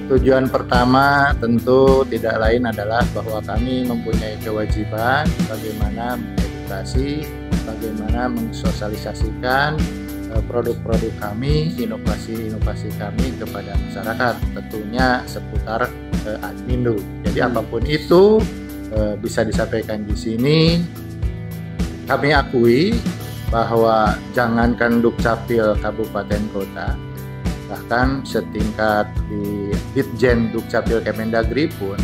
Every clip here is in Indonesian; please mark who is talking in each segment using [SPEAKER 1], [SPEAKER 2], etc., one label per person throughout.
[SPEAKER 1] Tujuan pertama tentu tidak lain adalah bahwa kami mempunyai kewajiban bagaimana mengedukasi, bagaimana mensosialisasikan produk-produk kami, inovasi-inovasi kami kepada masyarakat, tentunya seputar Admindo. Jadi apapun itu bisa disampaikan di sini. Kami akui bahwa jangankan Dukcapil Kabupaten Kota, bahkan setingkat di Ditjen Dukcapil Kemendagri pun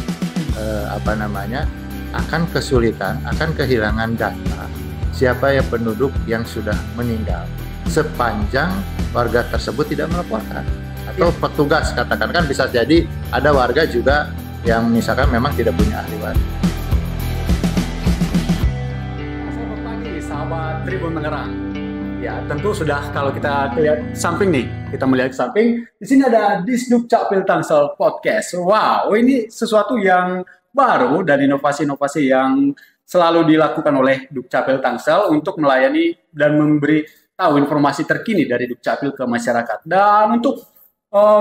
[SPEAKER 1] akan kesulitan, akan kehilangan data siapa ya penduduk yang sudah meninggal sepanjang warga tersebut tidak melaporkan atau petugas, katakan kan bisa jadi ada warga juga yang misalkan memang tidak punya ahli waris.
[SPEAKER 2] Selamat pagi sahabat Tribun Tangerang. Ya, tentu sudah kalau kita lihat samping nih, kita melihat samping, di sini ada Disdukcapil Tangsel Podcast. Wow, ini sesuatu yang baru dan inovasi-inovasi yang selalu dilakukan oleh Dukcapil Tangsel untuk melayani dan memberi tahu informasi terkini dari Dukcapil ke masyarakat. Dan untuk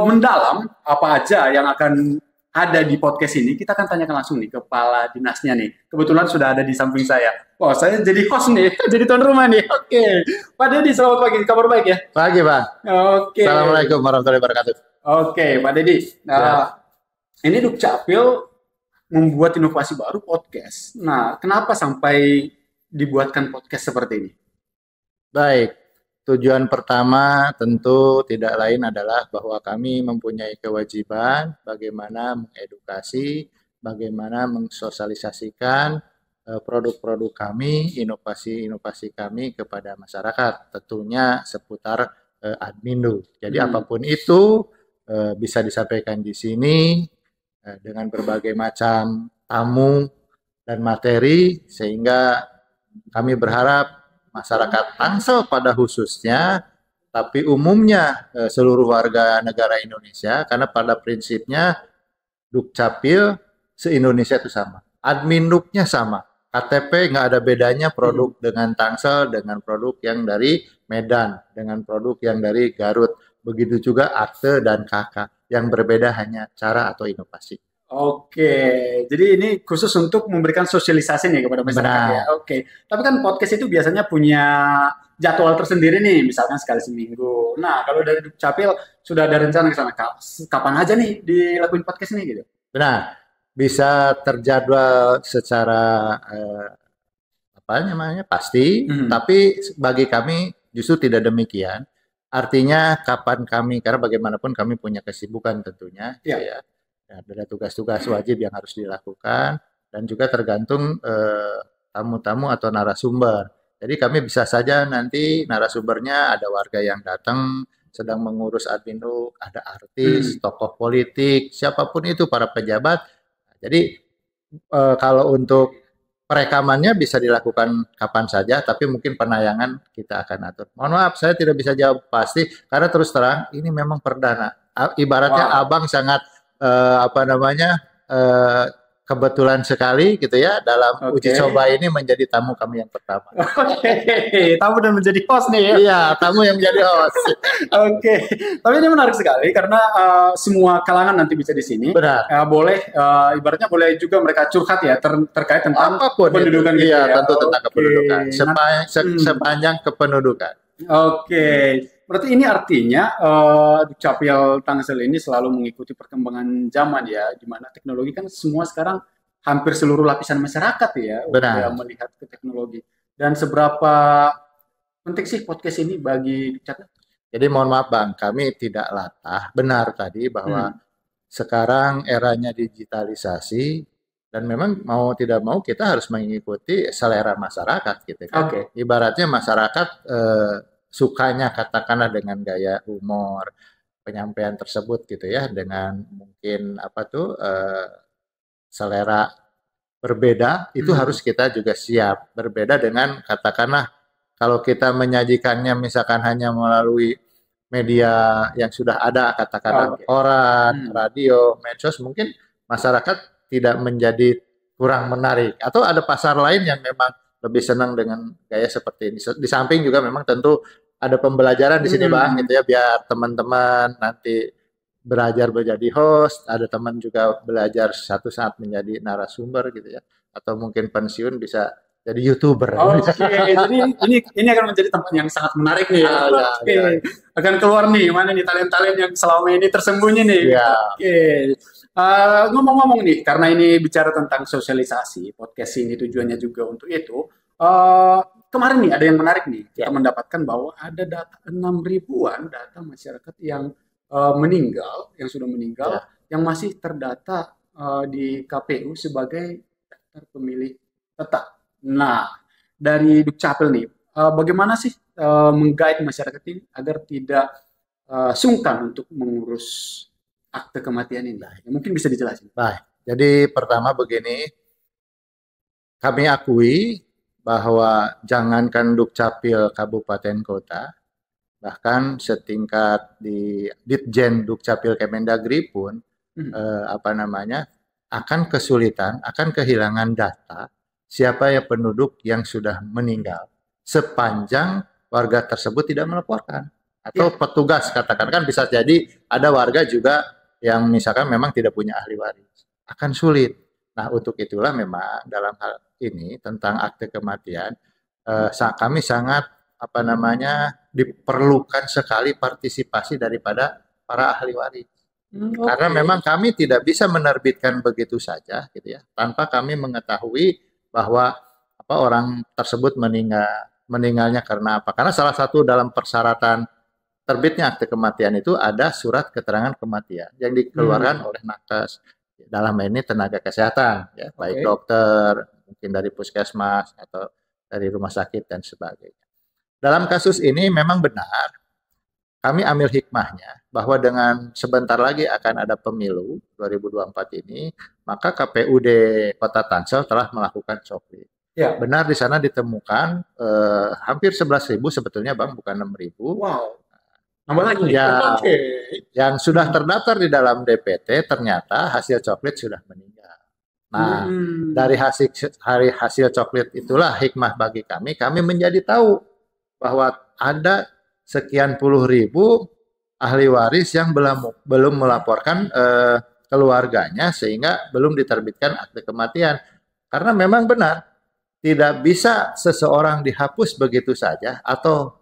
[SPEAKER 2] mendalam apa aja yang akan ada di podcast ini, kita akan tanyakan langsung nih kepala dinasnya nih. Kebetulan sudah ada di samping saya. Wah, saya jadi host nih, jadi tuan rumah nih. Oke. Pak Deddy, selamat pagi. Kabar baik ya?
[SPEAKER 1] Pagi, Pak.
[SPEAKER 2] Oke.
[SPEAKER 1] Assalamualaikum warahmatullahi wabarakatuh.
[SPEAKER 2] Oke, Pak Deddy. Ini Dukcapil membuat inovasi baru podcast. Nah, kenapa sampai dibuatkan podcast seperti ini?
[SPEAKER 1] Baik. Tujuan pertama tentu tidak lain adalah bahwa kami mempunyai kewajiban bagaimana mengedukasi, bagaimana mensosialisasikan produk-produk kami, inovasi-inovasi kami kepada masyarakat, tentunya seputar Admindo. Jadi apapun itu bisa disampaikan di sini dengan berbagai macam tamu dan materi, sehingga kami berharap masyarakat Tangsel pada khususnya, tapi umumnya seluruh warga negara Indonesia, karena pada prinsipnya Dukcapil se-Indonesia itu sama, Adminduknya sama, KTP nggak ada bedanya produk dengan Tangsel, dengan produk yang dari Medan, dengan produk yang dari Garut, begitu juga akte dan KK, yang berbeda hanya cara atau inovasi.
[SPEAKER 2] Oke, jadi ini khusus untuk memberikan sosialisasi nih kepada masyarakat ya. Oke, tapi kan podcast itu biasanya punya jadwal tersendiri nih, misalkan sekali seminggu. Nah, kalau dari Dukcapil sudah ada rencana ke sana, kapan aja nih dilakuin podcast ini gitu?
[SPEAKER 1] Benar, bisa terjadwal secara pasti, tapi bagi kami justru tidak demikian. Artinya kapan kami, karena bagaimanapun kami punya kesibukan tentunya, gitu ya. Ada tugas-tugas wajib yang harus dilakukan dan juga tergantung tamu-tamu atau narasumber. Jadi kami bisa saja nanti narasumbernya ada warga yang datang sedang mengurus Admindo, ada artis, tokoh politik, siapapun itu, para pejabat. Jadi kalau untuk perekamannya bisa dilakukan kapan saja, tapi mungkin penayangan kita akan atur. Mohon maaf, saya tidak bisa jawab pasti karena terus terang ini memang perdana. Ibaratnya abang sangat kebetulan sekali gitu ya dalam uji coba ini menjadi tamu kami yang pertama.
[SPEAKER 2] Tamu dan menjadi host nih ya?
[SPEAKER 1] Iya, tamu yang menjadi host.
[SPEAKER 2] Tapi ini menarik sekali karena semua kalangan nanti bisa di sini.
[SPEAKER 1] Benar.
[SPEAKER 2] Boleh, ibaratnya boleh juga mereka curhat ya terkait tentang
[SPEAKER 1] apapun
[SPEAKER 2] kependudukan
[SPEAKER 1] gitu
[SPEAKER 2] ya.
[SPEAKER 1] Tentu tentang kependudukan. Sepanjang kependudukan.
[SPEAKER 2] Berarti ini artinya Dukcapil Tangsel ini selalu mengikuti perkembangan zaman ya, di mana teknologi kan semua sekarang hampir seluruh lapisan masyarakat ya udah melihat ke teknologi. Dan seberapa penting sih podcast ini bagi Dukcapil?
[SPEAKER 1] Jadi mohon maaf Bang, kami tidak latah. Benar tadi bahwa sekarang eranya digitalisasi dan memang mau tidak mau kita harus mengikuti selera masyarakat gitu kan. Ibaratnya masyarakat sukanya katakanlah dengan gaya humor penyampaian tersebut gitu ya, dengan mungkin selera berbeda, itu harus kita juga siap. Berbeda dengan katakanlah kalau kita menyajikannya misalkan hanya melalui media yang sudah ada, katakanlah koran, radio, medsos, mungkin masyarakat tidak menjadi kurang menarik. Atau ada pasar lain yang memang lebih senang dengan gaya seperti ini. Di samping juga memang tentu ada pembelajaran di sini Bang, gitu ya, biar teman-teman nanti belajar menjadi host, ada teman juga belajar satu saat menjadi narasumber gitu ya, atau mungkin pensiun bisa jadi YouTuber.
[SPEAKER 2] Oke, jadi ini akan menjadi tempat yang sangat menarik nih.
[SPEAKER 1] Ah, ya,
[SPEAKER 2] Oke,
[SPEAKER 1] ya.
[SPEAKER 2] akan keluar nih mana nih talent-talent yang selama ini tersembunyi nih.
[SPEAKER 1] Ya.
[SPEAKER 2] Oke, ngomong-ngomong nih, karena ini bicara tentang sosialisasi, podcast ini tujuannya juga untuk itu. Kemarin nih ada yang menarik nih, kita mendapatkan bahwa ada data 6 ribuan data masyarakat yang meninggal, yang sudah meninggal, yang masih terdata di KPU sebagai daftar pemilih tetap. Nah, dari Dukcapil nih, bagaimana sih menggait masyarakat ini agar tidak sungkan untuk mengurus akte kematian ini? Mungkin bisa dijelasin.
[SPEAKER 1] Baik, jadi pertama begini, kami akui bahwa jangankan Dukcapil kabupaten kota, bahkan setingkat di Ditjen Dukcapil Kemendagri pun akan kesulitan, akan kehilangan data siapa ya penduduk yang sudah meninggal sepanjang warga tersebut tidak melaporkan atau petugas katakan, kan bisa jadi ada warga juga yang misalkan memang tidak punya ahli waris, akan sulit. Nah, untuk itulah memang dalam hal ini tentang akte kematian kami sangat diperlukan sekali partisipasi daripada para ahli waris. Karena memang kami tidak bisa menerbitkan begitu saja gitu ya, tanpa kami mengetahui bahwa orang tersebut meninggalnya karena apa. Karena salah satu dalam persyaratan terbitnya akte kematian itu ada surat keterangan kematian yang dikeluarkan oleh nakes. Dalam ini tenaga kesehatan, ya, baik dokter, mungkin dari puskesmas atau dari rumah sakit dan sebagainya. Dalam kasus ini memang benar, kami ambil hikmahnya bahwa dengan sebentar lagi akan ada pemilu 2024 ini, maka KPUD Kota Tangsel telah melakukan coklit. Ya. Benar di sana ditemukan hampir 11.000 sebetulnya Bang, bukan 6.000.
[SPEAKER 2] Wow. Nambah lagi.
[SPEAKER 1] Ya, yang sudah terdaftar di dalam DPT ternyata hasil coklit sudah meninggal. Nah, dari hasil coklit itulah hikmah bagi kami menjadi tahu bahwa ada sekian puluh ribu ahli waris yang belum melaporkan keluarganya sehingga belum diterbitkan akte kematian. Karena memang benar, tidak bisa seseorang dihapus begitu saja atau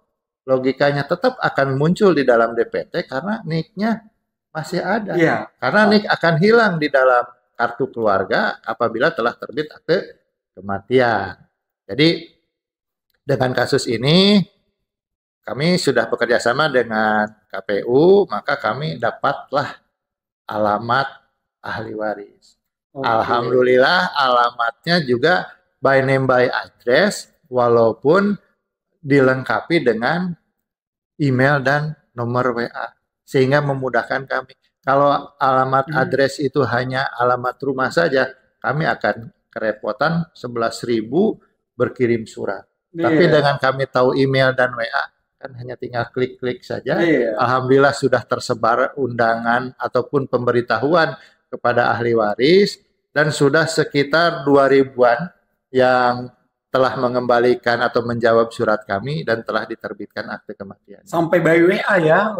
[SPEAKER 1] logikanya tetap akan muncul di dalam DPT karena NIK-nya masih ada. Ya. Karena NIK akan hilang di dalam kartu keluarga apabila telah terbit akte kematian. Jadi dengan kasus ini kami sudah bekerja sama dengan KPU, maka kami dapatlah alamat ahli waris. Alhamdulillah alamatnya juga by name by address, walaupun dilengkapi dengan email dan nomor WA, sehingga memudahkan kami. Kalau alamat address itu hanya alamat rumah saja, kami akan kerepotan 11.000 berkirim surat. Tapi dengan kami tahu email dan WA, kan hanya tinggal klik-klik saja. Alhamdulillah sudah tersebar undangan ataupun pemberitahuan kepada ahli waris, dan sudah sekitar 2.000-an yang telah mengembalikan atau menjawab surat kami dan telah diterbitkan akte kematian.
[SPEAKER 2] Sampai by WA ya?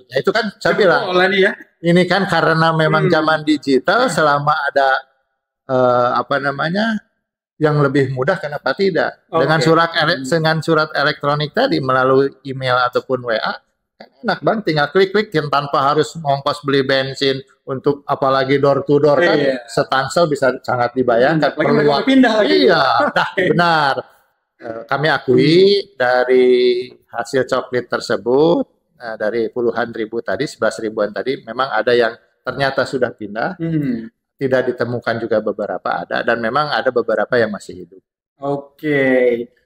[SPEAKER 1] Ya, itu kan saya bilang, ini kan karena memang zaman digital, selama ada yang lebih mudah, kenapa tidak? Dengan surat elektronik tadi melalui email ataupun WA, kan enak Bang, tinggal klik-klik tanpa harus ongkos beli bensin untuk apalagi door to door kan, setansel bisa sangat dibayangkan.
[SPEAKER 2] Perlu pindah lagi.
[SPEAKER 1] Iya, benar. Kami akui dari hasil coklit tersebut, dari puluhan ribu tadi, 11.000-an tadi, memang ada yang ternyata sudah pindah. Tidak ditemukan juga beberapa ada, dan memang ada beberapa yang masih hidup.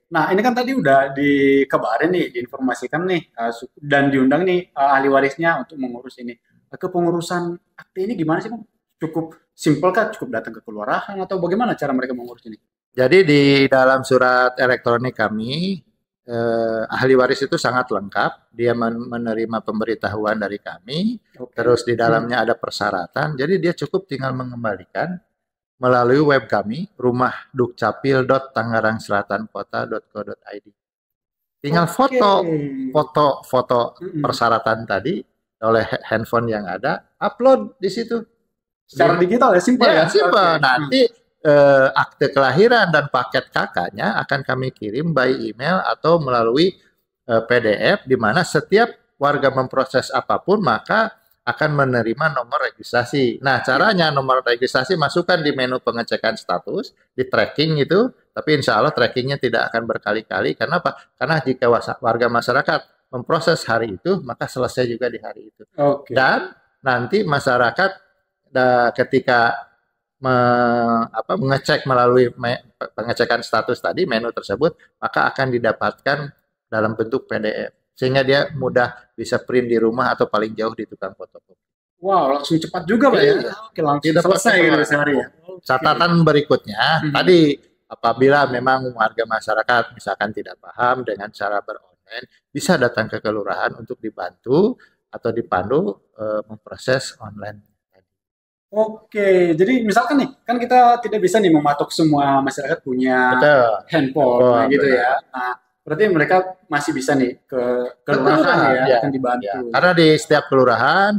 [SPEAKER 2] Nah ini kan tadi udah dikabarin nih, diinformasikan nih, dan diundang nih ahli warisnya untuk mengurus ini. Kepengurusan akte ini gimana sih Bang? Cukup simpel kah? Cukup datang ke kelurahan atau bagaimana cara mereka mengurus ini?
[SPEAKER 1] Jadi di dalam surat elektronik kami, ahli waris itu sangat lengkap. Dia menerima pemberitahuan dari kami, terus di dalamnya ada persyaratan. Jadi dia cukup tinggal mengembalikan melalui web kami, rumah.dukcapil.tangerangselatankota.co.id. Tinggal foto persyaratan tadi, oleh handphone yang ada, upload di situ.
[SPEAKER 2] Secara digital ya, simpel
[SPEAKER 1] Ya,
[SPEAKER 2] ya.
[SPEAKER 1] simpel.
[SPEAKER 2] Oke.
[SPEAKER 1] Nanti akte kelahiran dan paket kakaknya akan kami kirim by email atau melalui PDF, di mana setiap warga memproses apapun maka akan menerima nomor registrasi. Nah, caranya nomor registrasi masukkan di menu pengecekan status, di tracking itu, tapi insya Allah trackingnya tidak akan berkali-kali. Karena apa? Karena jika warga masyarakat memproses hari itu, maka selesai juga di hari itu.
[SPEAKER 2] Oke.
[SPEAKER 1] Dan nanti masyarakat ketika mengecek melalui pengecekan status tadi, menu tersebut, maka akan didapatkan dalam bentuk PDF. Sehingga dia mudah bisa print di rumah atau paling jauh di tukang fotokopi.
[SPEAKER 2] Wow, langsung cepat juga Pak ya.
[SPEAKER 1] Iya.
[SPEAKER 2] Oke, langsung
[SPEAKER 1] Tidak
[SPEAKER 2] selesai
[SPEAKER 1] pakai
[SPEAKER 2] gitu
[SPEAKER 1] orang.
[SPEAKER 2] sehari ya.
[SPEAKER 1] Catatan berikutnya, tadi apabila memang warga masyarakat misalkan tidak paham dengan cara beronline, bisa datang ke kelurahan untuk dibantu atau dipandu memproses online.
[SPEAKER 2] Oke, jadi misalkan nih, kan kita tidak bisa nih mematok semua masyarakat punya
[SPEAKER 1] Betul.
[SPEAKER 2] handphone gitu
[SPEAKER 1] benar.
[SPEAKER 2] ya. Nah, berarti mereka masih bisa nih ke kelurahan
[SPEAKER 1] Kelurahan,
[SPEAKER 2] ya,
[SPEAKER 1] ya,
[SPEAKER 2] akan dibantu.
[SPEAKER 1] ya. Karena di setiap kelurahan,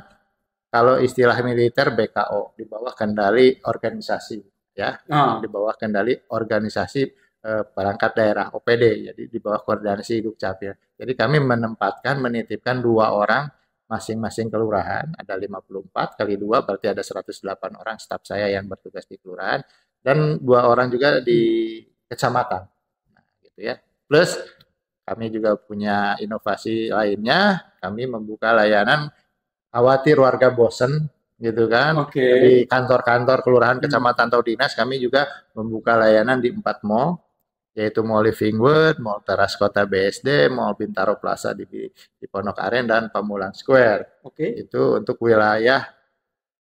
[SPEAKER 1] kalau istilah militer BKO, di bawah kendali organisasi, ya, di bawah kendali organisasi perangkat daerah OPD, jadi di bawah koordinasi Dukcapil. Jadi kami menitipkan 2 orang masing-masing kelurahan, ada 54 kali 2 berarti ada 108 orang staf saya yang bertugas di kelurahan, dan 2 orang juga di kecamatan. Nah, gitu ya. Plus kami juga punya inovasi lainnya, kami membuka layanan khawatir warga bosen gitu kan.
[SPEAKER 2] Oke.
[SPEAKER 1] Di kantor-kantor kelurahan, kecamatan atau dinas kami juga membuka layanan di 4 mall, yaitu Mall Livingwood, Mall Teras Kota BSD, Mall Bintaro Plaza di Pondok Aren, dan Pamulang Square.
[SPEAKER 2] Oke.
[SPEAKER 1] Itu untuk wilayah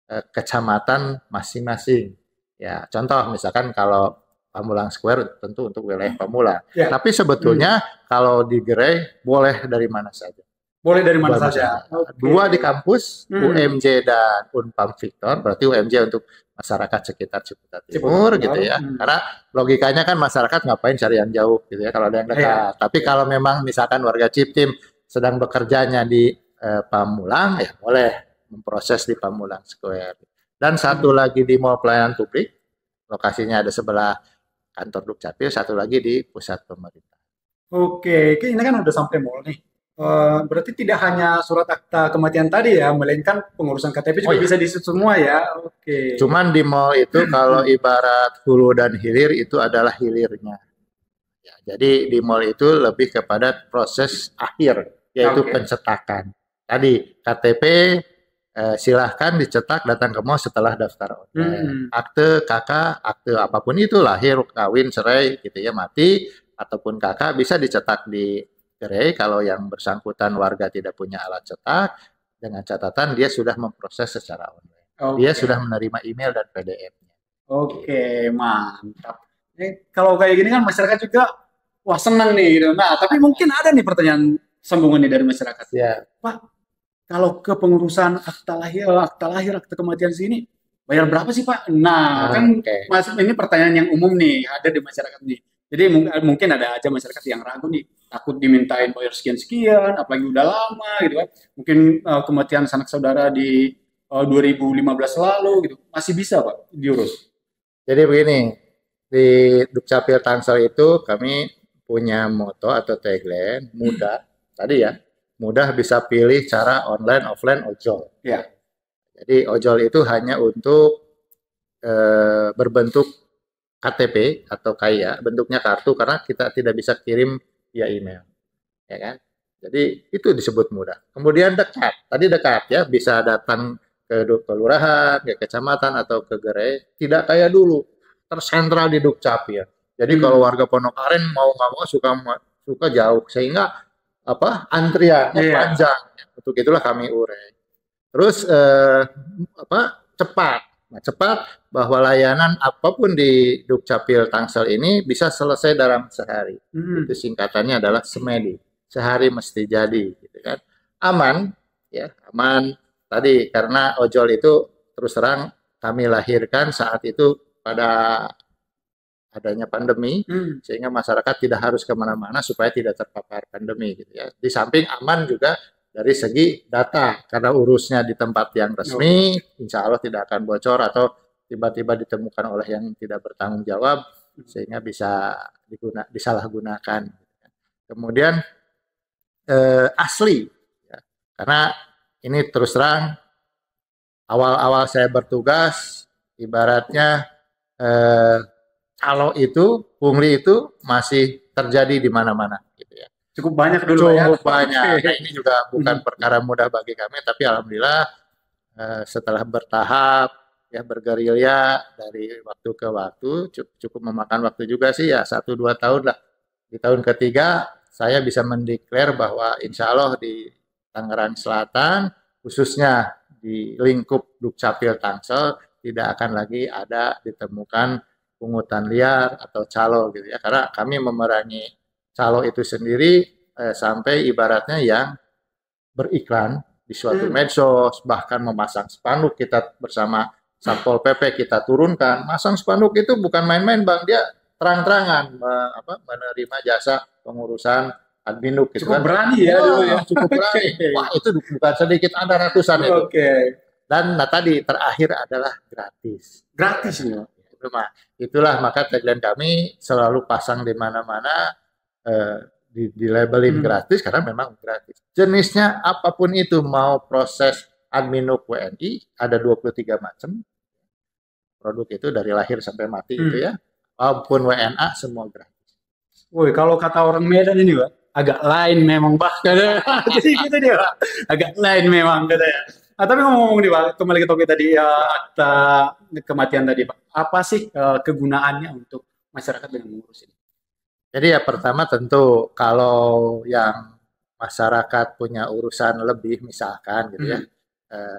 [SPEAKER 1] kecamatan masing-masing. Ya, contoh misalkan kalau Pamulang Square tentu untuk wilayah Pamulang.
[SPEAKER 2] Ya.
[SPEAKER 1] Tapi sebetulnya kalau di gerai boleh dari mana saja.
[SPEAKER 2] Boleh dari mana saja.
[SPEAKER 1] Okay. 2 di kampus, UMJ dan Unpam Victor, berarti UMJ untuk masyarakat sekitar Ciputat Timur gitu ya. Karena logikanya kan masyarakat ngapain cari yang jauh gitu ya kalau ada yang dekat. Tapi kalau memang misalkan warga Ciptim sedang bekerjanya di Pamulang, ya boleh memproses di Pamulang Square. Dan satu lagi di Mall Pelayanan Publik, lokasinya ada sebelah kantor Dukcapil, satu lagi di pusat pemerintah.
[SPEAKER 2] Oke, ini kan udah sampai mall nih. Berarti tidak hanya surat akta kematian tadi ya, melainkan pengurusan KTP juga bisa di situ semua ya. Oke.
[SPEAKER 1] Cuman di mall itu kalau ibarat hulu dan hilir itu adalah hilirnya. Ya, jadi di mall itu lebih kepada proses akhir, yaitu pencetakan. Tadi KTP silahkan dicetak, datang ke mall setelah daftar online. Akte kakak, akte apapun itu, lahir, kawin, cerai, gitu ya, mati, ataupun kakak bisa dicetak di gerai. Kalau yang bersangkutan warga tidak punya alat cetak, dengan catatan dia sudah memproses secara online. Dia sudah menerima email dan PDF-nya.
[SPEAKER 2] Oke, mantap. Kalau kayak gini kan masyarakat juga wah senang nih gitu. Nah, tapi mungkin ada nih pertanyaan sambungan nih dari masyarakat.
[SPEAKER 1] Ya.
[SPEAKER 2] Pak, kalau ke pengurusan akta lahir, akta kematian sini bayar berapa sih Pak? Nah, kan ini pertanyaan yang umum nih ada di masyarakat nih. Jadi mungkin ada aja masyarakat yang ragu nih, takut dimintain bayar sekian-sekian, apalagi udah lama gitu kan. Mungkin kematian sanak saudara di 2015 lalu gitu. Masih bisa Pak diurus?
[SPEAKER 1] Jadi begini, di Dukcapil Tangsel itu kami punya moto atau tagline, mudah. Tadi ya, mudah bisa pilih cara online, offline, ojol.
[SPEAKER 2] Ya.
[SPEAKER 1] Jadi ojol itu hanya untuk berbentuk KTP atau kaya, bentuknya kartu, karena kita tidak bisa kirim via email, ya kan? Jadi itu disebut mudah. Kemudian dekat, tadi dekat ya, bisa datang ke kelurahan, ke kecamatan atau ke gerai, tidak kayak dulu tersentral di Dukcapil. Jadi kalau warga Pondok Aren mau nggak mau suka jauh, sehingga antriannya panjang. Untuk itulah kami urai. Terus cepat. Nah, cepat bahwa layanan apapun di Dukcapil Tangsel ini bisa selesai dalam sehari. Itu singkatannya adalah semedi. Sehari mesti jadi, gitu kan. Aman, ya, aman. Tadi karena ojol itu terus terang kami lahirkan saat itu pada adanya pandemi, sehingga masyarakat tidak harus kemana-mana supaya tidak terpapar pandemi, gitu ya. Di samping aman juga dari segi data, karena urusnya di tempat yang resmi, insya Allah tidak akan bocor atau tiba-tiba ditemukan oleh yang tidak bertanggung jawab sehingga bisa disalahgunakan. Kemudian asli, ya. Karena ini terus terang awal-awal saya bertugas, ibaratnya calo itu, pungli itu masih terjadi di mana-mana, gitu ya.
[SPEAKER 2] Cukup banyak dulu ya.
[SPEAKER 1] Cukup banyak. Nah, ini juga bukan perkara mudah bagi kami, tapi alhamdulillah setelah bertahap ya bergerilya dari waktu ke waktu, cukup memakan waktu juga sih ya 1-2 tahun lah. Di tahun ketiga saya bisa mendeklar bahwa insya Allah di Tangerang Selatan, khususnya di lingkup Dukcapil Tangsel, tidak akan lagi ada ditemukan pungutan liar atau calo gitu ya, karena kami memerangi calo itu sendiri sampai ibaratnya yang beriklan di suatu medsos, bahkan memasang spanduk. Kita bersama Satpol PP kita turunkan, masang spanduk itu bukan main-main Bang, dia terang-terangan menerima jasa pengurusan adminuk gitu.
[SPEAKER 2] Cukup
[SPEAKER 1] kan
[SPEAKER 2] berani ya dulu ya.
[SPEAKER 1] Cukup berani. Wah, itu bukan sedikit, ada ratusan itu. Dan tadi terakhir adalah gratis.
[SPEAKER 2] Gratis ya.
[SPEAKER 1] Itulah maka tagline kami selalu pasang di mana-mana di labelin gratis karena memang gratis. Jenisnya apapun itu, mau proses adminuk WNI ada 23 macam produk itu dari lahir sampai mati itu ya, maupun WNA semua gratis.
[SPEAKER 2] Woi, kalau kata orang Medan ini Pak, agak lain memang bahkan. Jadi gitu dia Pak. Agak lain memang katanya. Tapi ngomong-ngomong nih Pak, kembali ke topik tadi akta kematian tadi Pak. Apa sih kegunaannya untuk masyarakat yang mengurus ini?
[SPEAKER 1] Jadi ya pertama tentu kalau yang masyarakat punya urusan lebih misalkan gitu ya,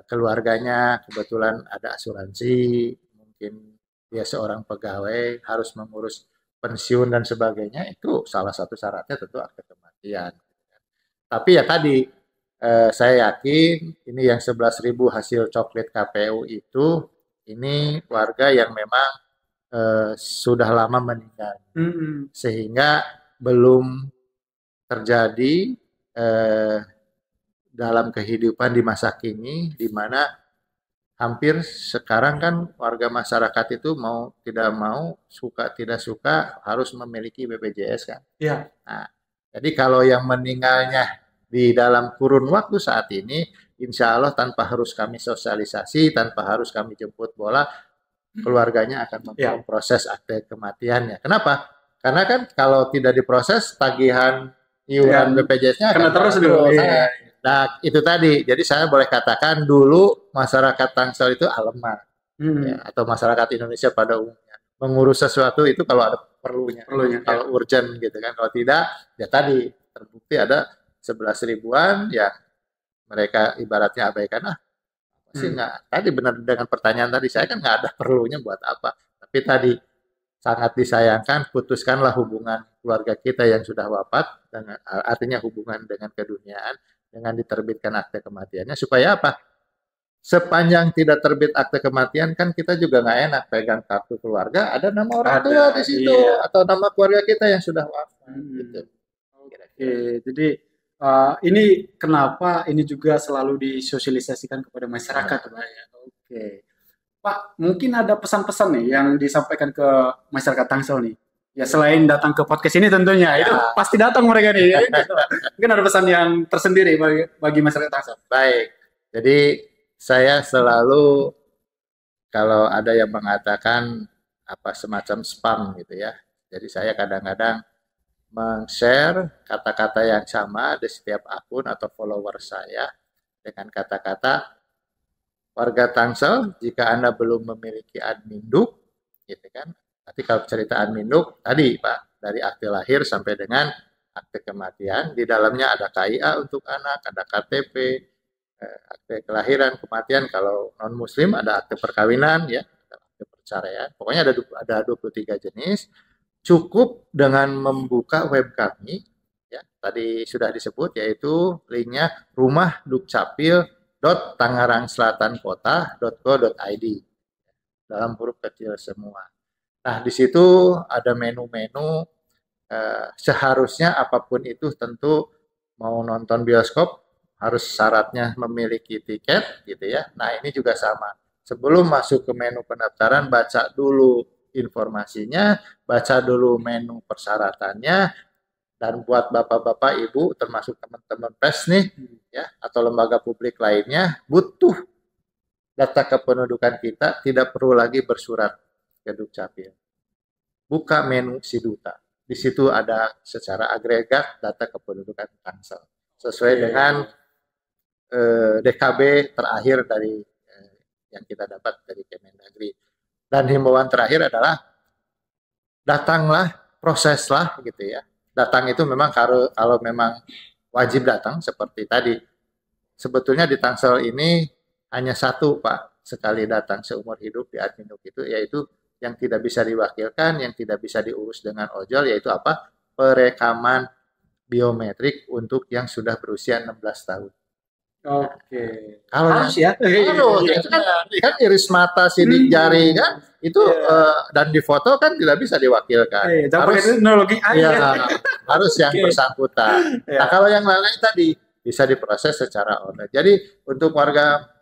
[SPEAKER 1] keluarganya kebetulan ada asuransi, mungkin dia seorang pegawai harus mengurus pensiun dan sebagainya, itu salah satu syaratnya tentu akte kematian. Tapi ya tadi saya yakin ini yang 11.000 hasil coklit KPU itu ini warga yang memang sudah lama meninggal, sehingga belum terjadi dalam kehidupan di masa kini, di mana hampir sekarang kan warga masyarakat itu mau tidak mau, suka tidak suka harus memiliki BPJS kan.
[SPEAKER 2] Iya.
[SPEAKER 1] Nah, jadi kalau yang meninggalnya di dalam kurun waktu saat ini, insya Allah tanpa harus kami sosialisasi, tanpa harus kami jemput bola, keluarganya akan memproses akte kematiannya. Kenapa? Karena kan kalau tidak diproses, tagihan iuran BPJS-nya akan
[SPEAKER 2] terus dulu.
[SPEAKER 1] Nah, itu tadi. Jadi saya boleh katakan dulu masyarakat Tangsel itu alemah, ya, atau masyarakat Indonesia pada umumnya mengurus sesuatu itu kalau ada perlunya kalau urgent gitu kan. Kalau tidak, ya tadi terbukti ada 11.000-an ya mereka ibaratnya abaikan sih nggak. Tadi benar dengan pertanyaan tadi saya kan nggak ada perlunya buat apa. Tapi tadi sangat disayangkan, putuskanlah hubungan keluarga kita yang sudah wafat, dengan artinya hubungan dengan keduniaan, dengan diterbitkan akte kematiannya supaya apa? Sepanjang tidak terbit akte kematian kan kita juga nggak enak pegang kartu keluarga ada nama orang tua di situ atau nama keluarga kita yang sudah wafat. Gitu.
[SPEAKER 2] Oke, jadi ini kenapa ini juga selalu disosialisasikan kepada masyarakat, Pak ya. Oke. Pak, mungkin ada pesan-pesan nih yang disampaikan ke masyarakat Tangsel nih. Ya selain datang ke podcast ini tentunya, itu pasti datang mereka nih. Mungkin ada pesan yang tersendiri bagi masyarakat Tangsel.
[SPEAKER 1] Baik. Jadi saya selalu kalau ada yang mengatakan apa semacam spam gitu ya. Jadi saya kadang-kadang men-share kata-kata yang sama di setiap akun atau follower saya dengan kata-kata warga Tangsel, jika Anda belum memiliki adminduk, gitu kan? Nanti kalau cerita adminduk tadi Pak, dari akte lahir sampai dengan akte kematian, di dalamnya ada KIA untuk anak, ada KTP, akte kelahiran, kematian. Kalau non Muslim ada akte perkawinan, ya, ada akte perceraian. Pokoknya ada 23 jenis. Cukup dengan membuka web kami, ya, tadi sudah disebut, yaitu linknya rumah.dukcapil.tangerangselatankota.go.id dalam huruf kecil semua. Nah, di situ ada menu-menu, seharusnya apapun itu tentu mau nonton bioskop harus syaratnya memiliki tiket gitu ya. Nah, ini juga sama. Sebelum masuk ke menu pendaftaran, baca dulu informasinya, baca dulu menu persyaratannya, dan buat bapak-bapak, ibu, termasuk teman-teman pers nih, ya, atau lembaga publik lainnya, butuh data kependudukan kita, tidak perlu lagi bersurat ke Dukcapil. Buka menu Siduta. Di situ ada secara agregat data kependudukan Tangsel. Sesuai dengan DKB terakhir dari yang kita dapat dari Kemendagri. Dan himbauan terakhir adalah datanglah, proseslah gitu ya. Datang itu memang kalau memang wajib datang seperti tadi. Sebetulnya di Tangsel ini hanya satu Pak sekali datang seumur hidup di Adminuk itu, yaitu yang tidak bisa diwakilkan, yang tidak bisa diurus dengan ojol, yaitu apa? Perekaman biometrik untuk yang sudah berusia 16 tahun.
[SPEAKER 2] Oke.
[SPEAKER 1] Kalau
[SPEAKER 2] Harus ya?
[SPEAKER 1] harus, itu kan iris mata, sidik jari kan, itu dan di foto kan tidak bisa diwakilkan.
[SPEAKER 2] Harus teknologi
[SPEAKER 1] ya, harus yang bersangkutan. Nah, kalau yang lain tadi bisa diproses secara online. Jadi untuk warga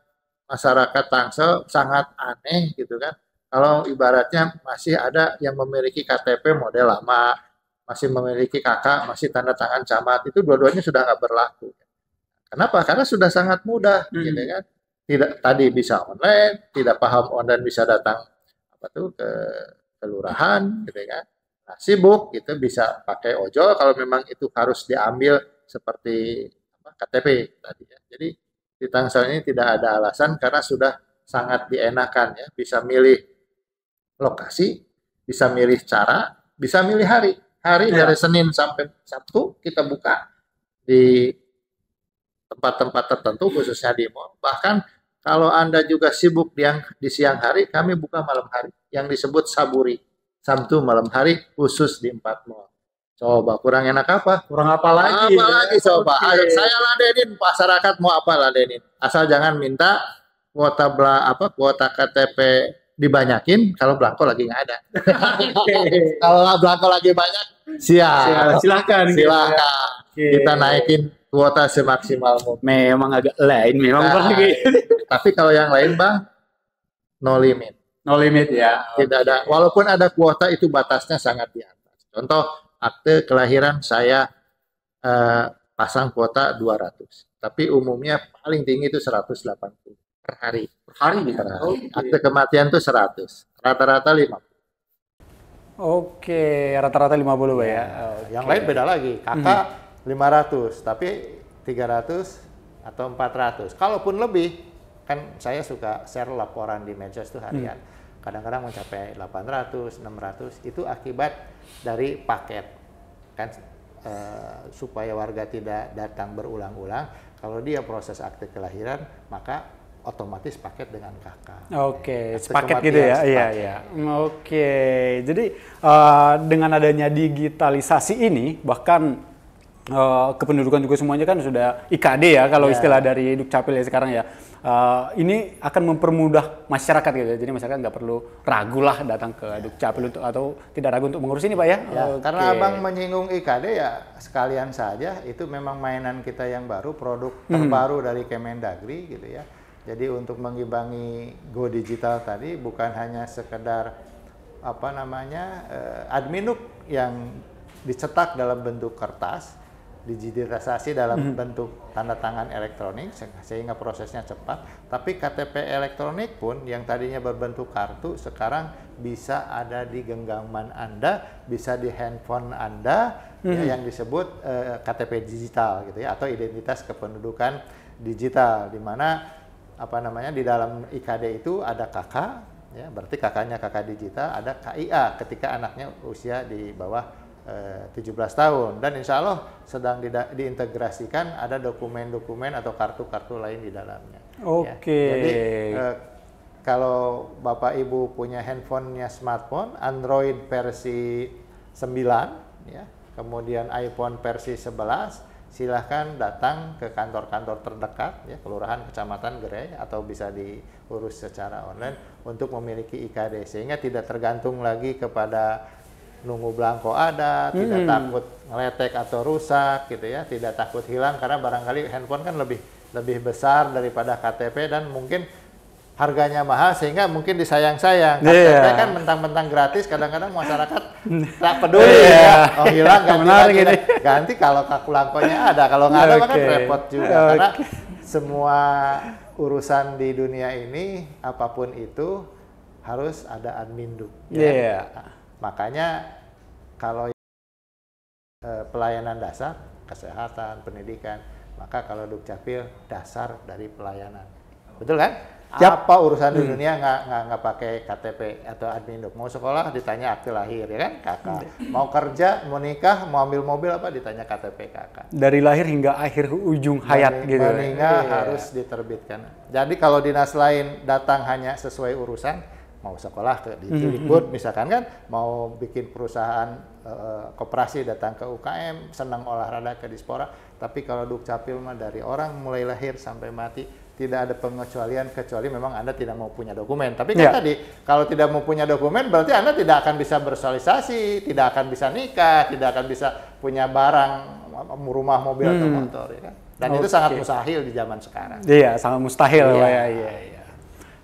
[SPEAKER 1] masyarakat Tangsel sangat aneh gitu kan. Kalau ibaratnya masih ada yang memiliki KTP model lama, masih memiliki KK, masih tanda tangan camat, itu dua-duanya sudah nggak berlaku. Kenapa? Karena sudah sangat mudah, gitu kan. Tidak tadi bisa online, tidak paham online bisa datang ke kelurahan, gitu kan. Nah, sibuk gitu bisa pakai ojol kalau memang itu harus diambil seperti KTP tadi ya. Jadi di Tangsel ini tidak ada alasan karena sudah sangat dienakan ya, bisa milih lokasi, bisa milih cara, bisa milih hari. Hari dari Senin sampai Sabtu kita buka di tempat-tempat tertentu khususnya di mall. Bahkan kalau Anda juga sibuk di siang hari, kami buka malam hari yang disebut Saburi. Sabtu malam hari khusus di 4 mall. Coba kurang enak apa?
[SPEAKER 2] Kurang apa lagi?
[SPEAKER 1] Apa lagi coba? Ayo saya ladenin, masyarakat mau apa ladenin. Asal jangan minta kuota KTP dibanyakin kalau belangko lagi nggak ada. Kalau belangko lagi banyak,
[SPEAKER 2] silakan.
[SPEAKER 1] Kita naikin kuota semaksimal mungkin.
[SPEAKER 2] Memang agak lain, memang
[SPEAKER 1] Tapi kalau yang lain Bang, no limit.
[SPEAKER 2] No limit ya.
[SPEAKER 1] Tidak ada. Walaupun ada kuota itu batasnya sangat di atas. Contoh akte kelahiran saya pasang kuota 200. Tapi umumnya paling tinggi itu 180 per hari.
[SPEAKER 2] Per hari nih.
[SPEAKER 1] Akte kematian itu 100. Rata-rata 50.
[SPEAKER 2] Oke, rata-rata 50 Pak ya.
[SPEAKER 1] Yang lain beda lagi. Kakak 500, tapi 300 atau 400. Kalaupun lebih, kan saya suka share laporan di medsos itu harian. Kadang-kadang mencapai 800, 600, itu akibat dari paket. Kan supaya warga tidak datang berulang-ulang, kalau dia proses akte kelahiran, maka otomatis paket dengan KK.
[SPEAKER 2] Oke, sepaket gitu ya. Iya. Oke. Jadi dengan adanya digitalisasi ini bahkan kependudukan juga semuanya kan sudah IKD ya kalau istilah dari Dukcapil ya sekarang ya. Ini akan mempermudah masyarakat gitu. Jadi masyarakat nggak perlu ragu lah datang ke Dukcapil atau tidak ragu untuk mengurus ini Pak ya.
[SPEAKER 1] Karena Abang menyinggung IKD ya sekalian saja itu memang mainan kita yang baru, produk terbaru dari Kemendagri gitu ya. Jadi untuk mengimbangi Go Digital tadi bukan hanya sekedar Adminuk yang dicetak dalam bentuk kertas, digitalisasi dalam bentuk tanda tangan elektronik sehingga prosesnya cepat, tapi KTP elektronik pun yang tadinya berbentuk kartu sekarang bisa ada di genggaman Anda, bisa di handphone Anda yang disebut KTP digital gitu ya, atau identitas kependudukan digital, di mana di dalam IKD itu ada KK ya, berarti kakaknya kakak digital, ada KIA ketika anaknya usia di bawah 17 tahun, dan insya Allah sedang diintegrasikan ada dokumen-dokumen atau kartu-kartu lain di dalamnya.
[SPEAKER 2] Oke.
[SPEAKER 1] Ya. Jadi kalau Bapak Ibu punya handphonenya smartphone, Android versi 9, ya, kemudian iPhone versi 11, silahkan datang ke kantor-kantor terdekat, ya, kelurahan, kecamatan, gerai, atau bisa diurus secara online untuk memiliki IKD, sehingga tidak tergantung lagi kepada nunggu belangko ada, tidak takut ngeletek atau rusak gitu ya, tidak takut hilang karena barangkali handphone kan lebih lebih besar daripada KTP dan mungkin harganya mahal sehingga mungkin disayang-sayang. KTP kan mentang-mentang gratis, kadang-kadang masyarakat tak peduli ya. Oh hilang ganti kalau kalkulangkonya ada, kalau nggak ada kan repot juga. Karena semua urusan di dunia ini apapun itu harus ada admin duk. Makanya kalau pelayanan dasar, kesehatan, pendidikan, maka kalau Dukcapil dasar dari pelayanan. Betul kan? Apa urusan di dunia nggak pakai KTP atau admin duk. Mau sekolah ditanya akte lahir ya kan kakak. Mau kerja, mau nikah, mau ambil mobil apa ditanya KTP kakak.
[SPEAKER 2] Dari lahir hingga akhir ujung hayat gitu.
[SPEAKER 1] Meninggal harus diterbitkan. Jadi kalau dinas lain datang hanya sesuai urusan, mau sekolah ke Dikbud misalkan kan, mau bikin perusahaan koperasi datang ke UKM, senang olahraga ke Dispora. Tapi kalau Dukcapil mah dari orang mulai lahir sampai mati tidak ada pengecualian kecuali memang Anda tidak mau punya dokumen. Tapi kan tadi kalau tidak mau punya dokumen berarti Anda tidak akan bisa bersosialisasi, tidak akan bisa nikah, tidak akan bisa punya barang, rumah, mobil atau motor ya kan. Dan itu sangat mustahil di zaman sekarang.
[SPEAKER 2] Iya, sangat mustahil iya.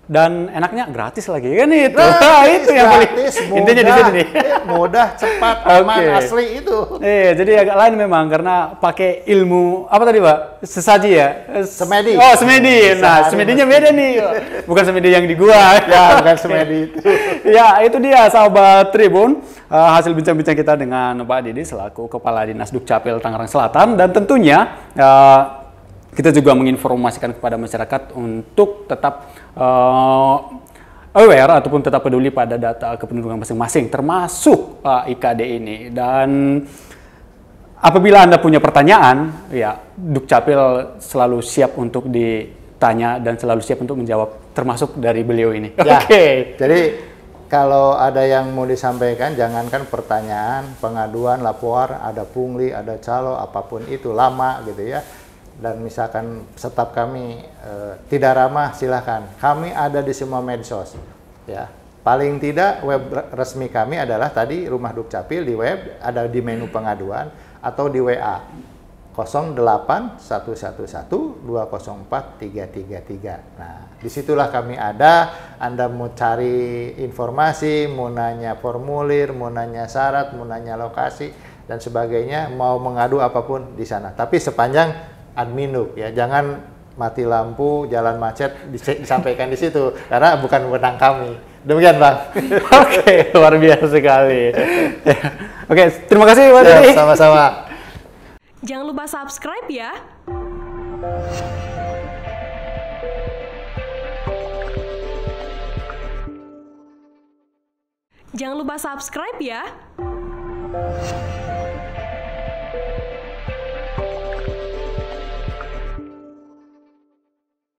[SPEAKER 2] Dan enaknya gratis lagi kan itu.
[SPEAKER 1] Itu yang paling
[SPEAKER 2] intinya di sini nih.
[SPEAKER 1] Mudah, cepat, aman, asli itu.
[SPEAKER 2] Iya, jadi agak lain memang karena pakai ilmu apa tadi, Pak? Sesaji ya?
[SPEAKER 1] Semedi.
[SPEAKER 2] Oh, semedi. Nah, semedinya beda nih. Bukan semedi yang di gua.
[SPEAKER 1] Ya, bukan semedi itu.
[SPEAKER 2] Ya, itu dia sahabat Tribun, hasil bincang-bincang kita dengan Pak Didi selaku Kepala Dinas Dukcapil Tangerang Selatan, dan tentunya kita juga menginformasikan kepada masyarakat untuk tetap aware ataupun tetap peduli pada data kependudukan masing-masing, termasuk IKD ini. Dan apabila Anda punya pertanyaan, ya Dukcapil selalu siap untuk ditanya dan selalu siap untuk menjawab, termasuk dari beliau ini.
[SPEAKER 1] Ya, jadi kalau ada yang mau disampaikan, jangankan pertanyaan, pengaduan, lapor, ada pungli, ada calo, apapun itu, lama gitu ya. Dan misalkan staf kami tidak ramah, silahkan. Kami ada di semua medsos. Ya, paling tidak web resmi kami adalah tadi Rumah Dukcapil di web, ada di menu pengaduan atau di WA 081112043333. Nah, disitulah kami ada. Anda mau cari informasi, mau nanya formulir, mau nanya syarat, mau nanya lokasi dan sebagainya, mau mengadu apapun di sana. Tapi sepanjang admin duk ya, jangan mati lampu, jalan macet disampaikan di situ karena bukan wewenang kami. Demikian, Bang.
[SPEAKER 2] Oke, luar biasa sekali. Oke, terima kasih Pak Didi.
[SPEAKER 1] Sama-sama.
[SPEAKER 3] Jangan lupa subscribe ya. Jangan lupa subscribe ya.